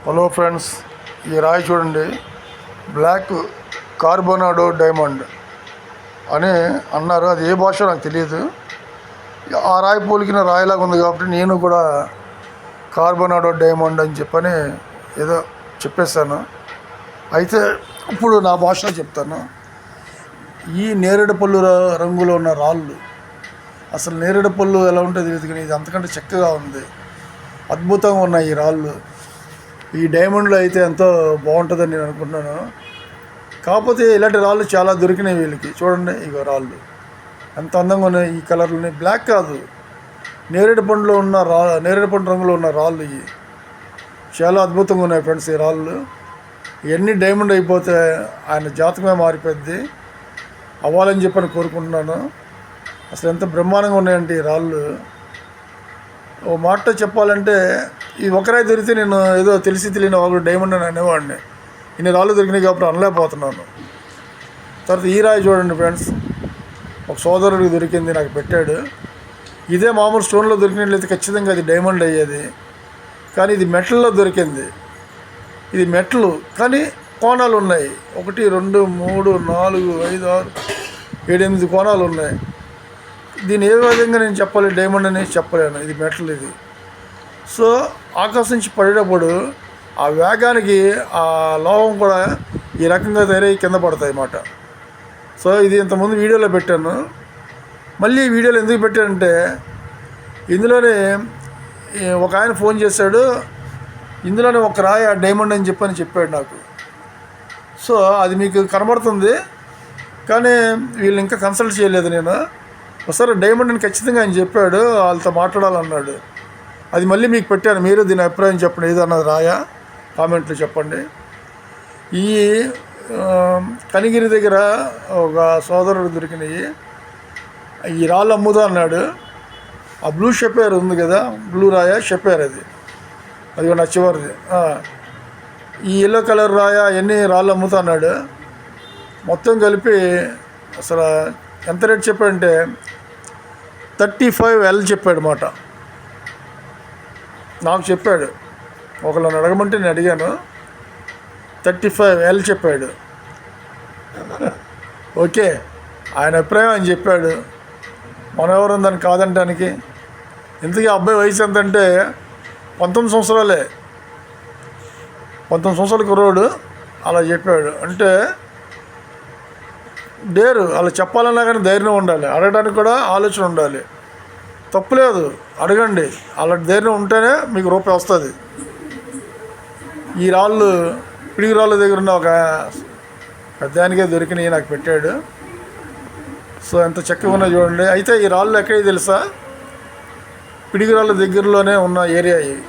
Hello friends, ఈ రాయి చూడండి. బ్లాక్ కార్బోనాడో డైమండ్ అని అన్నారు. అది ఏ భాష నాకు తెలియదు. ఆ రాయి పోలికిన రాయిలాగా ఉంది కాబట్టి నేను కూడా కార్బోనాడో డైమండ్ అని చెప్పని ఏదో చెప్పేశాను. అయితే ఇప్పుడు నా భాషలో చెప్తాను. ఈ నేరేడు పళ్ళు రంగులో ఉన్న రాళ్ళు, అసలు నేరేడు పళ్ళు ఎలా ఉంటుంది తెలియదు, కానీ ఇది అంతకంటే చక్కగా ఉంది. అద్భుతంగా ఉన్నాయి ఈ రాళ్ళు. ఈ డైమండ్లో అయితే ఎంతో బాగుంటుందని నేను అనుకుంటున్నాను. కాకపోతే ఇలాంటి రాళ్ళు చాలా దొరికినాయి వీళ్ళకి. చూడండి, ఇగో రాళ్ళు ఎంత అందంగా ఉన్నాయి. ఈ కలర్లోని బ్లాక్ కాదు, నేరేడు పండులో ఉన్న నేరేడు పండు రంగులో ఉన్న రాళ్ళు ఇవి చాలా అద్భుతంగా ఉన్నాయి ఫ్రెండ్స్. ఈ రాళ్ళు ఇవన్నీ డైమండ్ అయిపోతే ఆయన జాతకమే మారిపోద్ది. అవ్వాలని చెప్పని కోరుకుంటున్నాను. అసలు ఎంత బ్రహ్మాండంగా ఉన్నాయంటే ఈ రాళ్ళు. ఓ మాట చెప్పాలంటే ఈ ఒకరాయి దొరికితే నేను ఏదో తెలిసి తెలియని వాళ్ళు డైమండ్ అని అనేవాడిని. ఇన్ని రాళ్ళు దొరికినాయి కాబట్టి అనలేకపోతున్నాను. తర్వాత ఈ రాయి చూడండి ఫ్రెండ్స్, ఒక సోదరుడికి దొరికింది, నాకు పెట్టాడు. ఇదే మామూలు స్టోన్లో దొరికినట్లయితే ఖచ్చితంగా అది డైమండ్ అయ్యేది. కానీ ఇది మెటల్లో దొరికింది. ఇది మెటలు కానీ కోణాలు ఉన్నాయి. 1 2 3 4 5 6 7 8 కోణాలు ఉన్నాయి. దీన్ని ఏ విధంగా నేను చెప్పాలి డైమండ్ అనేది చెప్పలేను. ఇది మెటల్ ఇది. సో ఆకాశం నుంచి పడేటప్పుడు ఆ వేగానికి ఆ లోహం కూడా ఈ రకంగా తయారై కింద పడతాయి అన్నమాట. సో ఇది ఇంతకుముందు వీడియోలో పెట్టాను. మళ్ళీ ఈ వీడియోలో ఎందుకు పెట్టానంటే, ఇందులోనే ఒక ఆయన ఫోన్ చేశాడు, ఇందులోనే ఒక రాయి డైమండ్ అని చెప్పాడు నాకు. సో అది మీకు కనబడుతుంది, కానీ వీళ్ళు ఇంకా కన్సల్ట్ చేయలేదు. నేను ఒకసారి డైమండ్ అని ఖచ్చితంగా ఆయన చెప్పాడు, వాళ్ళతో మాట్లాడాలన్నాడు. అది మళ్ళీ మీకు పెట్టాను. మీరు దీని అభిప్రాయం చెప్పండి. ఏదన్నది రాయా కామెంట్లో చెప్పండి. ఈ కనిగిరి దగ్గర ఒక సోదరుడు దొరికినాయి. ఈ రాళ్ళు అమ్ముదా అన్నాడు. ఆ బ్లూ షెపేర్ ఉంది కదా, బ్లూ రాయ షెపేర్, అది నా చివరిది. ఈ ఎల్లో కలర్ రాయ ఎన్ని రాళ్ళు అమ్ముతా అన్నాడు. మొత్తం కలిపి అసలు ఎంత రేట్ చెప్పాడంటే 35L చెప్పాడు మాట. నాకు చెప్పాడు, ఒకళ్ళని అడగమంటే నేను అడిగాను. 35L చెప్పాడు. ఓకే, ఆయన అభిప్రాయం ఆయన చెప్పాడు. మనం ఎవరు దాన్ని కాదంటానికి. ఇంతకీ అబ్బాయి వయసు ఎంత అంటే 19 సంవత్సరాలే. 19 సంవత్సరాల కుర్రోడు అలా చెప్పాడు. అంటే డేరు అలా చెప్పాలన్నా కానీ ధైర్యం ఉండాలి, అడగడానికి కూడా ఆలోచన ఉండాలి. తప్పులేదు, అడగండి. అలాంటి ధైర్యం ఉంటేనే మీకు రూపాయి వస్తుంది. ఈ రాళ్ళు పిడిగి రాళ్ళ దగ్గర ఉన్న ఒక పెద్దానికే దొరికినాయి, నాకు పెట్టాడు. సో ఎంత చక్కగా ఉన్నాయి చూడండి. అయితే ఈ రాళ్ళు ఎక్కడికి తెలుసా, పిడిగి రాళ్ళ దగ్గరలోనే ఉన్న ఏరియా ఇవి.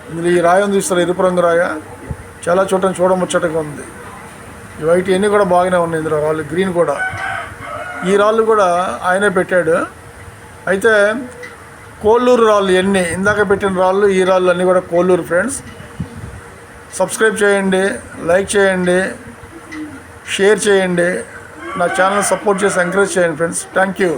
ఇందులో ఈ రాయం చూస్తారు, ఎరుపు రంగు రాయ, చాలా చూడముచ్చటగా ఉంది. ఈ వైట్ ఇవన్నీ కూడా బాగానే ఉన్నాయి. ఇందులో రాళ్ళు గ్రీన్ కూడా. ఈ రాళ్ళు కూడా ఆయనే పెట్టాడు. అయితే కోల్లూరు రాళ్ళు ఇవన్నీ, ఇందాక పెట్టిన రాళ్ళు, ఈ రాళ్ళు అన్నీ కూడా కోల్లూరు ఫ్రెండ్స్. సబ్స్క్రైబ్ చేయండి, లైక్ చేయండి, షేర్ చేయండి, నా ఛానల్ సపోర్ట్ చేసి ఎంకరేజ్ చేయండి ఫ్రెండ్స్. Thank you.